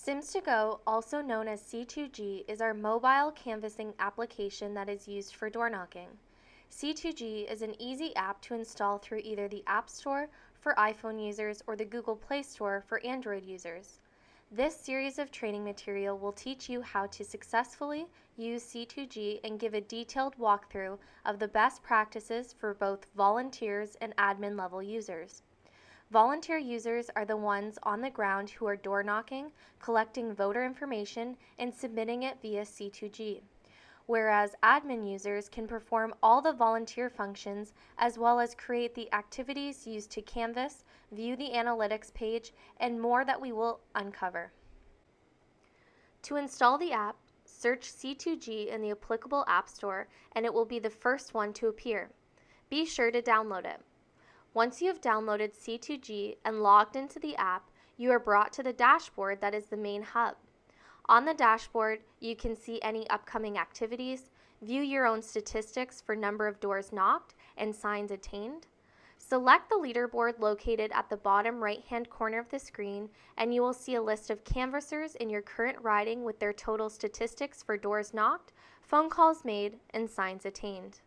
Sims2Go, also known as C2G, is our mobile canvassing application that is used for door knocking. C2G is an easy app to install through either the App Store for iPhone users or the Google Play Store for Android users. This series of training material will teach you how to successfully use C2G and give a detailed walkthrough of the best practices for both volunteers and admin level users. Volunteer users are the ones on the ground who are door knocking, collecting voter information, and submitting it via C2G, whereas admin users can perform all the volunteer functions as well as create the activities used to canvass, view the analytics page, and more that we will uncover. To install the app, search C2G in the applicable App Store and it will be the first one to appear. Be sure to download it. Once you have downloaded C2G and logged into the app, you are brought to the dashboard that is the main hub. On the dashboard, you can see any upcoming activities, view your own statistics for number of doors knocked and signs attained. Select the leaderboard located at the bottom right-hand corner of the screen and you will see a list of canvassers in your current riding with their total statistics for doors knocked, phone calls made, and signs attained.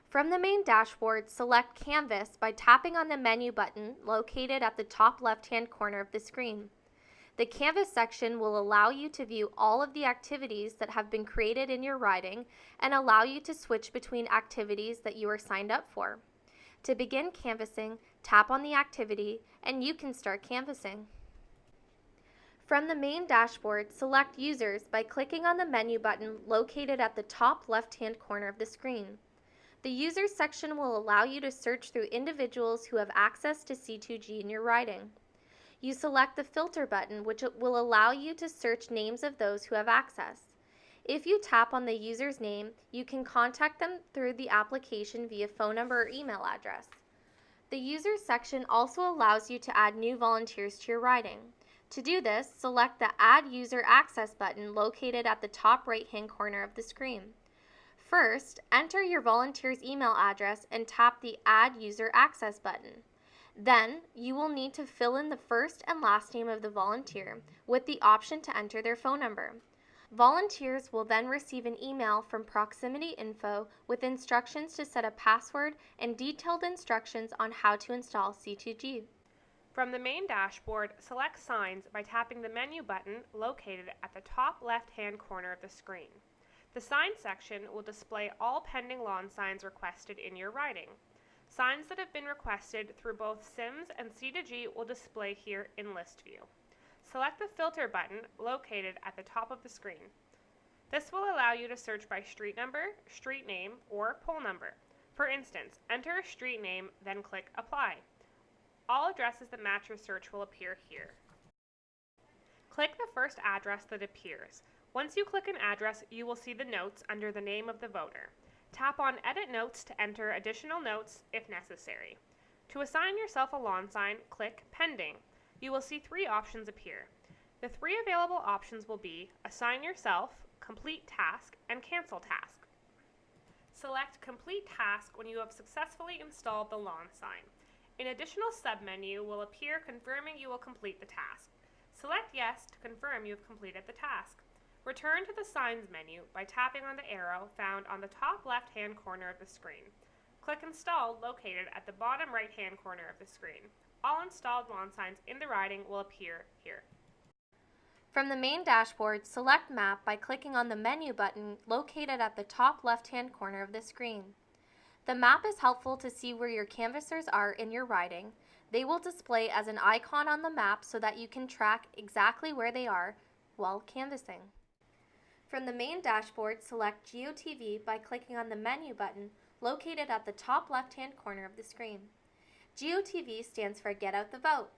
From the main dashboard, select Canvas by tapping on the menu button located at the top left-hand corner of the screen. The Canvas section will allow you to view all of the activities that have been created in your riding and allow you to switch between activities that you are signed up for. To begin canvassing, tap on the activity and you can start canvassing. From the main dashboard, select Users by clicking on the menu button located at the top left-hand corner of the screen. The Users section will allow you to search through individuals who have access to C2G in your riding. You select the Filter button, which will allow you to search names of those who have access. If you tap on the user's name, you can contact them through the application via phone number or email address. The Users section also allows you to add new volunteers to your riding. To do this, select the Add User Access button located at the top right-hand corner of the screen. First, enter your volunteer's email address and tap the Add User Access button. Then, you will need to fill in the first and last name of the volunteer with the option to enter their phone number. Volunteers will then receive an email from Proximity Info with instructions to set a password and detailed instructions on how to install C2G. From the main dashboard, select Signs by tapping the menu button located at the top left-hand corner of the screen. The Sign section will display all pending lawn signs requested in your riding. Signs that have been requested through both Sims and C2G will display here in List View. Select the Filter button located at the top of the screen. This will allow you to search by street number, street name, or pole number. For instance, enter a street name, then click Apply. All addresses that match your search will appear here. Click the first address that appears. Once you click an address, you will see the notes under the name of the voter. Tap on Edit Notes to enter additional notes if necessary. To assign yourself a lawn sign, click Pending. You will see three options appear. The three available options will be Assign Yourself, Complete Task, and Cancel Task. Select Complete Task when you have successfully installed the lawn sign. An additional submenu will appear confirming you will complete the task. Select Yes to confirm you have completed the task. Return to the Signs menu by tapping on the arrow found on the top left-hand corner of the screen. Click Installed located at the bottom right-hand corner of the screen. All installed lawn signs in the riding will appear here. From the main dashboard, select Map by clicking on the menu button located at the top left-hand corner of the screen. The map is helpful to see where your canvassers are in your riding. They will display as an icon on the map so that you can track exactly where they are while canvassing. From the main dashboard, select GOTV by clicking on the menu button located at the top left-hand corner of the screen. GOTV stands for Get Out the Vote.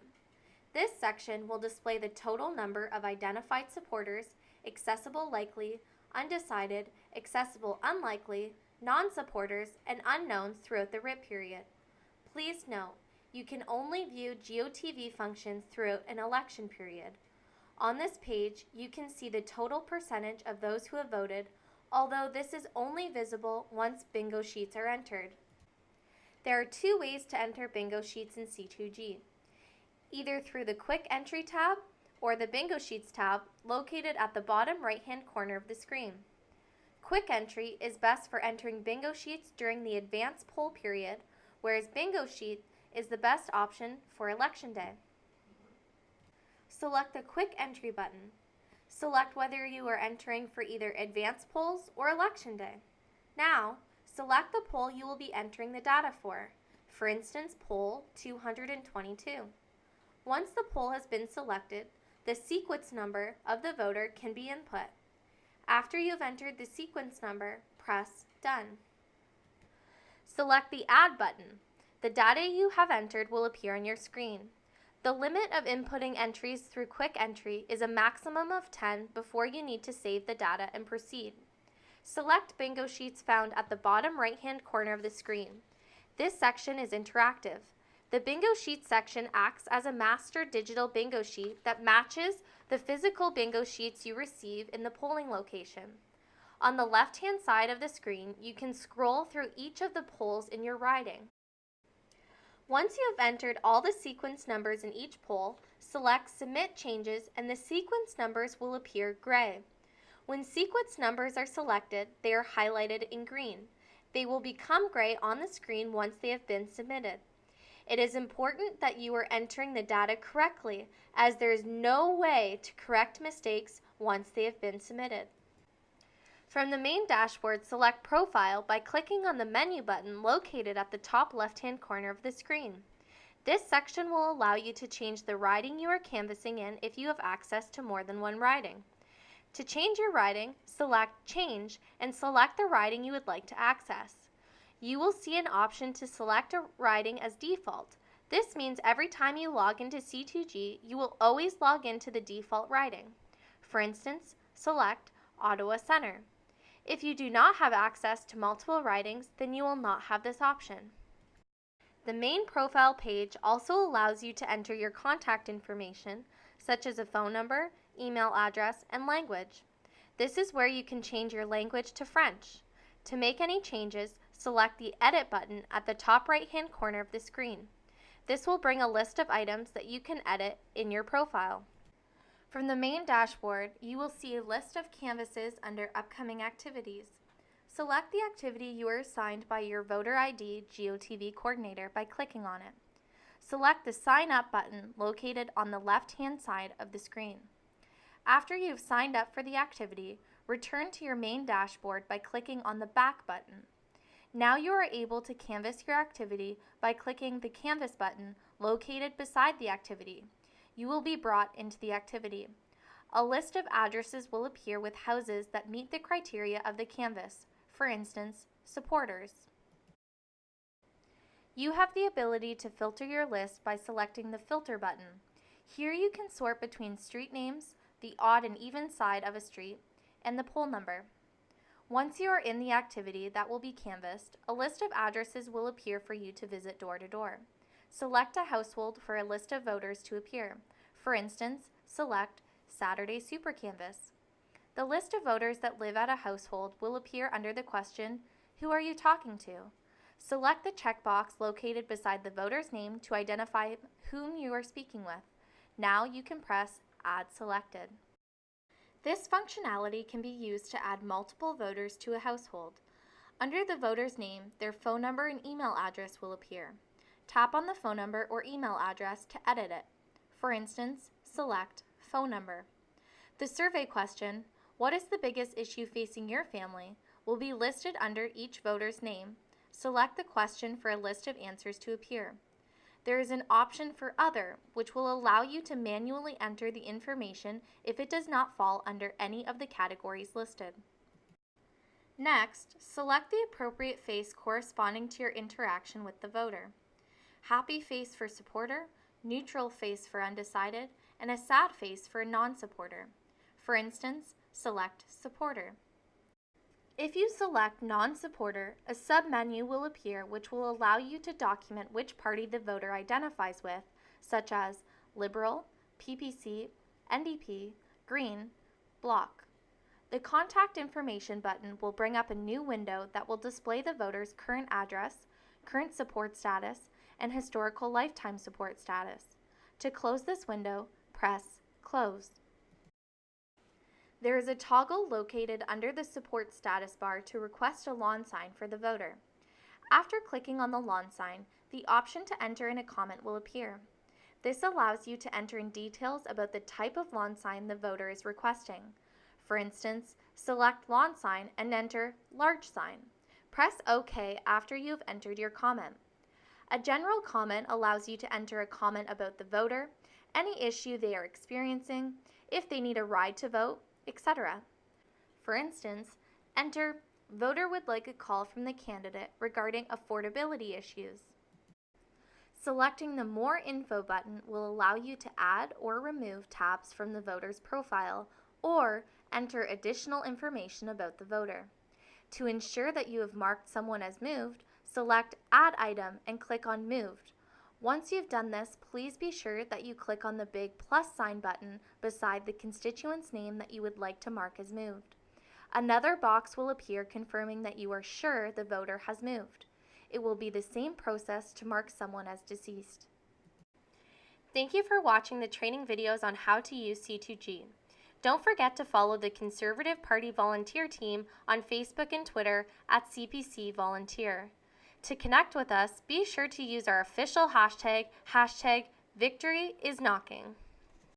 This section will display the total number of identified supporters, accessible likely, undecided, accessible unlikely, non-supporters, and unknowns throughout the RIP period. Please note, you can only view GOTV functions throughout an election period. On this page, you can see the total percentage of those who have voted, although this is only visible once bingo sheets are entered. There are two ways to enter bingo sheets in C2G. Either through the Quick Entry tab or the Bingo Sheets tab located at the bottom right-hand corner of the screen. Quick Entry is best for entering bingo sheets during the advance poll period, whereas Bingo Sheet is the best option for Election Day. Select the Quick Entry button. Select whether you are entering for either advance polls or Election Day. Now, select the poll you will be entering the data for instance, poll 222. Once the poll has been selected, the sequence number of the voter can be input. After you have entered the sequence number, press Done. Select the Add button. The data you have entered will appear on your screen. The limit of inputting entries through Quick Entry is a maximum of 10 before you need to save the data and proceed. Select Bingo Sheets found at the bottom right-hand corner of the screen. This section is interactive. The Bingo Sheet section acts as a master digital bingo sheet that matches the physical bingo sheets you receive in the polling location. On the left-hand side of the screen, you can scroll through each of the polls in your riding. Once you have entered all the sequence numbers in each poll, select Submit Changes and the sequence numbers will appear gray. When sequence numbers are selected, they are highlighted in green. They will become gray on the screen once they have been submitted. It is important that you are entering the data correctly, as there is no way to correct mistakes once they have been submitted. From the main dashboard, select Profile by clicking on the menu button located at the top left-hand corner of the screen. This section will allow you to change the riding you are canvassing in if you have access to more than one riding. To change your riding, select Change and select the riding you would like to access. You will see an option to select a riding as default. This means every time you log into C2G, you will always log into the default riding. For instance, select Ottawa Centre. If you do not have access to multiple ridings, then you will not have this option. The main profile page also allows you to enter your contact information, such as a phone number, email address, and language. This is where you can change your language to French. To make any changes, select the Edit button at the top right-hand corner of the screen. This will bring a list of items that you can edit in your profile. From the main dashboard, you will see a list of canvasses under Upcoming Activities. Select the activity you are assigned by your Voter ID GOTV coordinator by clicking on it. Select the Sign Up button located on the left-hand side of the screen. After you have signed up for the activity, return to your main dashboard by clicking on the Back button. Now you are able to canvass your activity by clicking the Canvas button located beside the activity. You will be brought into the activity. A list of addresses will appear with houses that meet the criteria of the canvas, for instance, supporters. You have the ability to filter your list by selecting the Filter button. Here you can sort between street names, the odd and even side of a street, and the poll number. Once you are in the activity that will be canvassed, a list of addresses will appear for you to visit door to door. Select a household for a list of voters to appear. For instance, select Saturday Super Canvass. The list of voters that live at a household will appear under the question, Who are you talking to? Select the checkbox located beside the voter's name to identify whom you are speaking with. Now you can press Add Selected. This functionality can be used to add multiple voters to a household. Under the voter's name, their phone number and email address will appear. Tap on the phone number or email address to edit it. For instance, select Phone Number. The survey question, What is the biggest issue facing your family?, will be listed under each voter's name. Select the question for a list of answers to appear. There is an option for Other, which will allow you to manually enter the information if it does not fall under any of the categories listed. Next, select the appropriate face corresponding to your interaction with the voter. Happy face for supporter, neutral face for undecided, and a sad face for a non-supporter. For instance, select Supporter. If you select Non-Supporter, a sub-menu will appear which will allow you to document which party the voter identifies with, such as Liberal, PPC, NDP, Green, Bloc. The Contact Information button will bring up a new window that will display the voter's current address, current support status, and historical lifetime support status. To close this window, press close. There is a toggle located under the support status bar to request a lawn sign for the voter. After clicking on the lawn sign, the option to enter in a comment will appear. This allows you to enter in details about the type of lawn sign the voter is requesting. For instance, select lawn sign and enter large sign. Press OK after you have entered your comment. A general comment allows you to enter a comment about the voter, any issue they are experiencing, if they need a ride to vote, etc. For instance, enter voter would like a call from the candidate regarding affordability issues. Selecting the More Info button will allow you to add or remove tabs from the voter's profile or enter additional information about the voter. To ensure that you have marked someone as moved, select Add Item and click on Moved. Once you've done this, please be sure that you click on the big plus sign button beside the constituent's name that you would like to mark as moved. Another box will appear confirming that you are sure the voter has moved. It will be the same process to mark someone as deceased. Thank you for watching the training videos on how to use C2G. Don't forget to follow the Conservative Party volunteer team on Facebook and Twitter at CPC Volunteer. To connect with us, be sure to use our official hashtag #VictoryIsKnocking.